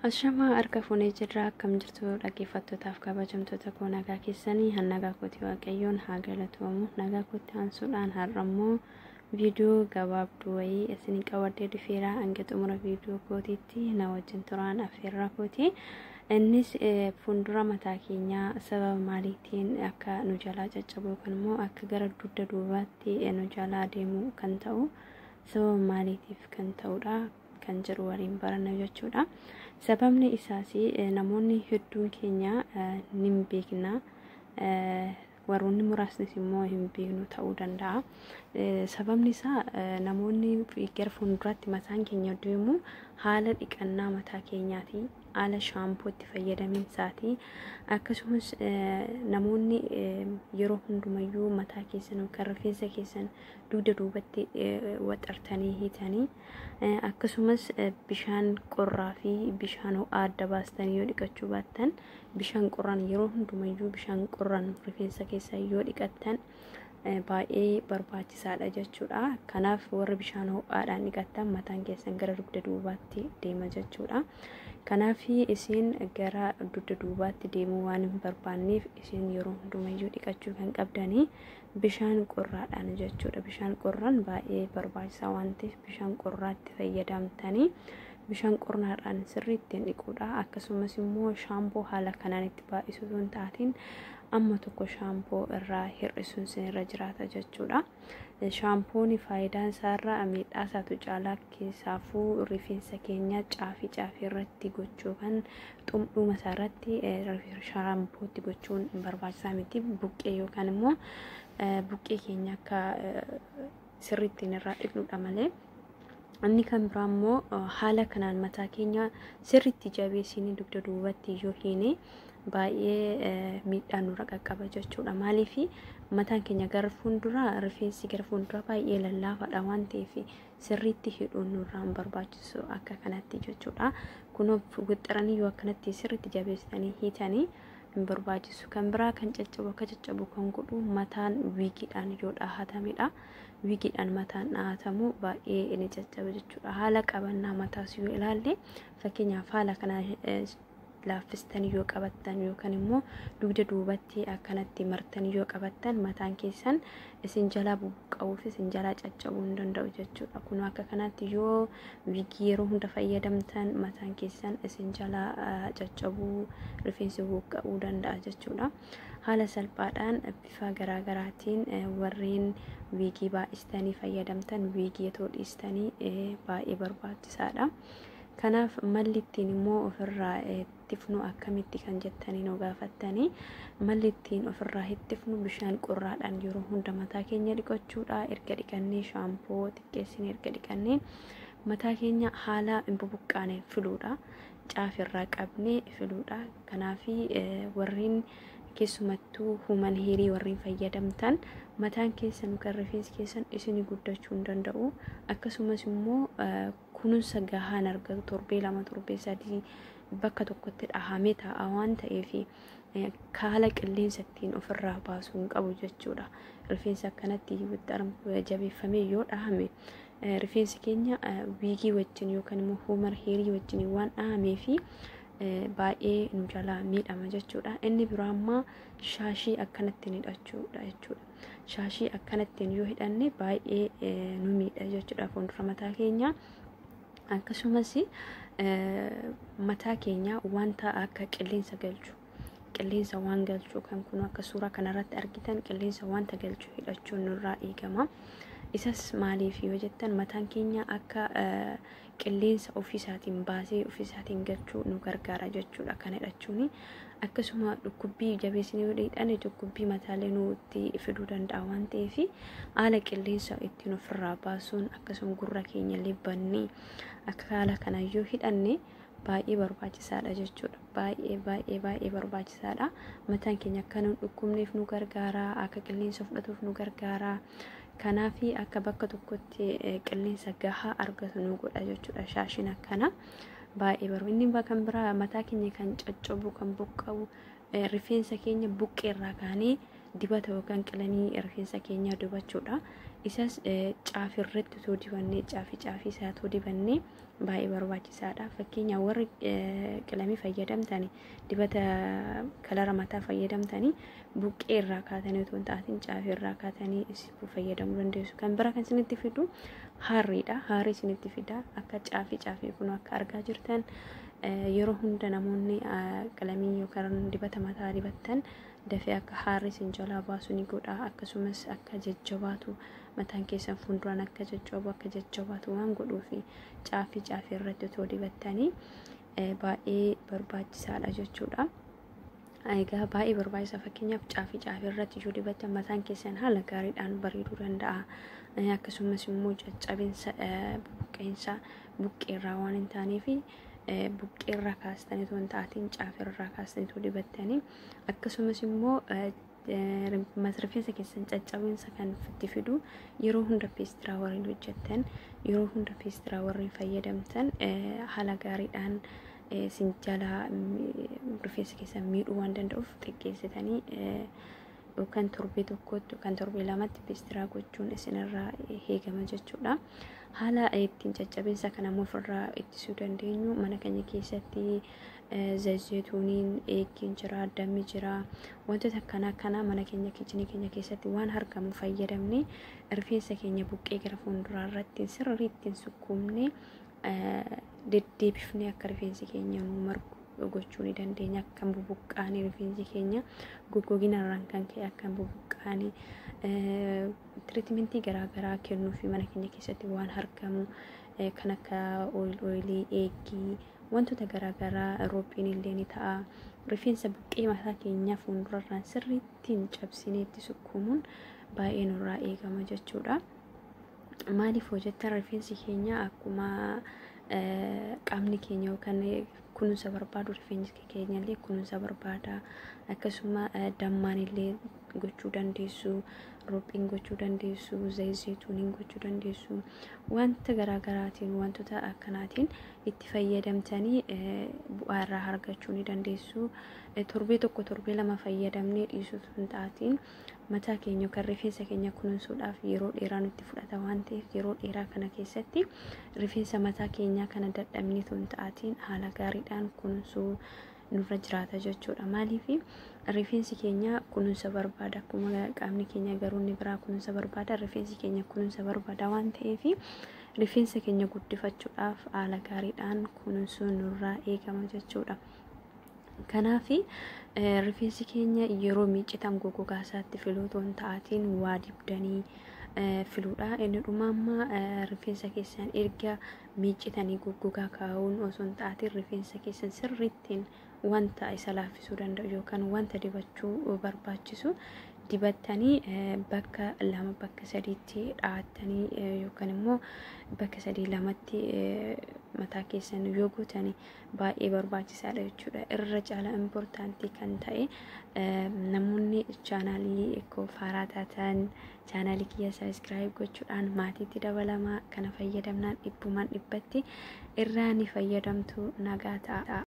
Ashama harka fuunee jirra akkam jirtu dhaggeeffattootaaf kabajamtoota koo nagaa keessanii hannagaa kooti waaqayyoon haa galatoomuu. Nagaa kootti aansuudhaan har'ammoo viidiyoo gabaabduu wayii isinii qabadhee dhufeera. Hanga xumura viidiyoo kootiitti na wajjin turaan affeerraa kooti. Innis fuuldura mataa keenyaa sababa maaliitiin akka nu jalaa caccabuu kan immoo akka gara dugda duubaatti nu jalaa deemuu kan ta'u sababa maaliitiif kan ta'udha kan jedhu waliin baranna jechuudha. Sababni isaas namoonni hedduun keenya ni beekna, warroonni muraasnis immoo hin beeknu ta'uu danda'a. Sababni isaa namoonni gara fuulduraatti mataan keenya deemu haala dhiqannaa mataa keenyaati, haala shaampootti fayyadamin isaati. Akkasumas namoonni yeroo hundumayyuu mataa keessan yookaan rifeensa keessan dugda duubatti waxartanii hiitanii akkasumas bishaan qorraa fi bishaan ho'aa adda baastanii yoo dhiqachuu baattan bishaan qorraan yeroo hundumayyuu bishaan qorraan rifeensa keessan yoo dhiqattan baay'ee barbaachisaadha jechuudha. Kanaaf warra bishaan ho'aadhaan dhiqattan mataan keessan gara dugda duubaatti deema jechuudha. Kanaaf isin gara dugda duubaatti deemuu waan hin barbaanneef isin yeroo hundumayyuu dhiqachuu kan qabdanii bishaan qorraadhaan jechuudha. Bishaan qorraan baay'ee barbaachisaa waan ta'eef bishaan qorraatti fayyadamtanii bishaan qorraadhaan sirriitti dhiquudha. Akkasumas immoo shaampoo haala kanaan itti baay'isuu osoo hin taatiin amma tokko shaampoo irraa hir'isuun sinirra jiraata jechuudha. Shaampoon faayidaan isaarraa miidhaa isaatu caalaa keessaafuu rifeensa keenya caafii irratti gochuu kan xumdhuma isaarratti shaampootti gochuun barbaachisaa miti. Buqqee yookaan immoo buqqee keenya akka sirriitti irraa dhiqnudha malee. Inni kan biraa immoo haala kanaan mataa keenya sirriitti jabeessinii dugda duubatti yoo hiine baay'ee miidhaa nurra qaqqaba jechuudha. Maaliif mataan keenya gara fuulduraa rifeensi gara fuulduraa baay'ee lallaafaadha waan ta'eef sirriitti hidhuun nurraa hin barbaachisu akka kanatti jechuudha. Kunuuf wixxiranii yoo akkanatti sirriitti jabeessanii hiitanii hin barbaachisu. Kan biraa kan caccabu kan godhu mataan wiigiidhaan yoo dhahatamedha. Wiigiidhaan mataan dhahatamu baay'ee ni caccaba jechuudha. Haala qabannaa mataas yoo ilaalle fakkeenyaaf haala kana laaffistanii yoo qabattan yookaan immoo dugda duubatti akkanatti martanii yoo qabattan mataan keessan isin jalaa bubuqqa'uuf isin jalaa caccabuu hin danda'u jechuudha. Kun akka kanatti yoo wiigii yeroo hunda fayyadamtan mataan keessan isin jalaa caccabuu rifeensi bubuqqa'uu danda'a jechuudha. Haala salphaadhaan bifa garaagaraatiin warreen wiigii baay'istanii fayyadamtan wiigii yoo dhiistanii baay'ee barbaachisaadha. Kanaaf malli ittiin immoo ofirraa ittifnu akkamitti kan jettanii nu gaafattanii malli ittiin ofirraa ittifnu bishaan qorraadhaan yeroo hunda mataa keenya dhiqachuudha. Erga dhiqannee shaampoo xiqqeessinee erga dhiqannee mataa keenya haala hin bubuqqaane filuudha. Caafirraa qabnee filuudha. Kanaaf warreen keessumattuu human heerii warreen fayyadamtan mataan keessan yookaan rifeensi keessan isin guddachuu hin danda'u. Akkasumas immoo kunuunsa gahaan argatu torbee 2 torbee 3 bakka tokkotti dhahamee taa'a waan ta'eef haala qilleensa ittiin ofirraa baasuu hin qabu jechuudha. Rifeensa akkanatti jabeeffamee yoo dhahame rifeensi keenya wiigii wajjin yookaan immoo human heerii wajjin waan dhahameef baay'ee nu jalaa miidhama jechuudha. Inni biraa ammoo shaashii akkanatti hidhachuudha jechuudha. Shaashii akkanatti yoo hidhanne baay'ee nu miidha jechuudha fuuldura mataa keenya. Akkasumas mataa keenya wanta akka qilleensa galchu qilleensa waan galchu kan kun akka suuraa kanarratti argitan qilleensa wanta galchu hidhachuun nurraa eegama. Isas maaliif yoo jettan mataan keenya akka qilleensa ofiisaatiin baasee ofiisaatiin galchuu nu gargaara jechuudha kan hidhachuuni. Akkasuma dhukkubbii jabeessinee yoo hidhanne dhukkubbii mataalee nutti fiduu danda'a waan ta'eef haala qilleensa ittiin ofirraa baasuun akkasuma gurra keenya libbannee akka haala kana yoo hidhanne baay'ee barbaachisaadha jechuudha. Baay'ee barbaachisaadha. Mataan keenya akka nu dhukkubneef nu gargaara, akka qilleensa fudhatuuf nu gargaara. Kanaaf akka bakka tokkotti qilleensa gahaa argatu nu godha jechuudha. Shaashiin akkana baay'ee barbaachisaadha. Inni kan biraa mataa keenya kan caccabu kan buqqa'u rifeensa keenya buqqeerraa kaanee dibata yookaan qalamii rifeensa keenya dibachuudha. Isas caafii irratti too dibannee caafii isaa too dibannee baay'ee barbaachisaadha. Fakkeenyaaf warri qalamii fayyadamtani dibata kalara mataa fayyadamtani buqqee irraa kaatanii otoo hin taatiin caafii irraa kaatanii isin fayyadamuu dandeessu. Kan bira kan isinitti fidu haarriidha. Haarrii isinitti fida akka caafii kun akka argaa jirtan yeroo hunda namoonni qalamii yookaan dibata mataa dibattan dafee akka haarri isin jalaa baasu ni godha. Akkasumas akka jajjabaatu mataan keessan fuulduraan akka jajjabaatu waan godhuufi caafii irratti otoo dibattanii baay'ee barbaachisaadha jechuudha. Egaa baay'ee barbaachisaa. Fakkeenyaaf caafii irratti yoo dibattan mataan keessan haala gaariidhaan bareeduu danda'a. Akkasumas immoo caccabinsa buqqeensa buqqeerraa waan hin taaneef buqqeerraa kaastanii otoo hin taatiin caafirraa kaastanii otoo dibattanii akkasumas immoo rifeensa keessan caccabinsa kan itti fidu yeroo hunda peestiraa warreen hojjettan yeroo hunda peestiraa warreen fayyadamtan haala gaariidhaan sin jalaa rifeensa keessan miidhuu waan danda'uuf xiqqeessitanii yookaan torbee tokkotti yookaan torbee lamatti peestiraa gochuun isinirraa eegama jechuudha. Haala ittiin caccabinsa kana ofirraa ittisuu dandeenyu mana keenya keessatti zayituuniin eeggiin jira, dammi jira, wantoota kana mana keenya kichinii keenya keessatti waan argamu fayyadamne rifeensa keenya buqqee gara fuulduraa irratti sirriitti sukkuumne deddeebifnee akka rifeensi keenya nu margu gochuu ni dandeenya. Akkam bubuqqaanii rifeensi keenya goggoginarraan kan ka'e akkam bubuqqaanii tiriitmentii garaagaraa kennuu fi mana keenya keessatti waan argamu kan akka ooyilii eeggii wantoota garaagaraa roophiin illee ni ta'a. Rifeensa buqqee mataa keenya fuuldurarraan sirriittiin cabsinee itti sukkuumuun baay'ee nurraa eegama jechuudha. Maaliif hojjettan rifeensi keenya akkuma qaamni keenya yookaan kunuunsa barbaadu rifeensi keenya illee kunuunsa barbaada. Akkasuma dammaan illee gochuu dandeessu, roophiin gochuu dandeessu, zayituuniin gochuu dandeessu. Wanta garaagaraatiin wantoota akkanaatiin itti fayyadamtanii bu'aa irraa argachuu ni dandeessu. Torbee tokko torbee lama fayyadamnee dhiisuu hin taatiin mataa keenya yookaan rifeensa keenya kunuunsuudhaaf yeroo dheeraa nutti fudhata waan ta'eef yeroo dheeraa kana keessatti rifeensa mataa keenyaa kana dadhabnee hin taatiin haala gaariidhaan kunuunsuu nurra jiraata jechuudha. Maaliif rifeensi keenya kunuunsa barbaada akkuma qaamni keenya garuu ni biraa kunuunsa barbaada. Rifeensi keenya kunuunsa barbaada waan ta'eef rifeensa keenya guddifachuudhaaf haala gaariidhaan kunuunsuun nurraa eegama jechuudha. Kanaaf rifeensi keenya yeroo miiccitan goggogaa isaatti filuu otoo hin taatiin waa dibdanii filuudha. Inni dhumaamma rifeensa keessan erga miiccitanii goggogaa kaa'uun osoo hin taatiin rifeensa keessan sirriittiin wanta isa laaffisuu danda'u yookaan wanta dibachuu barbaachisu dibattanii bakka lama bakka sadiitti dha'attanii yookaan immoo bakka sadii lamatti mataa keessan yoo gootanii baay'ee barbaachisaadha jechuudha. Irra caala importantii kan ta'e namoonni chaanaalii Kofaaraa taatan chaanaalii kiyya sabiskiraayib gochuudhaan maatiitti dabalamaa kana fayyadamnaan dhibbumaan dhibbatti irraa ni fayyadamtu nagaa ta'a.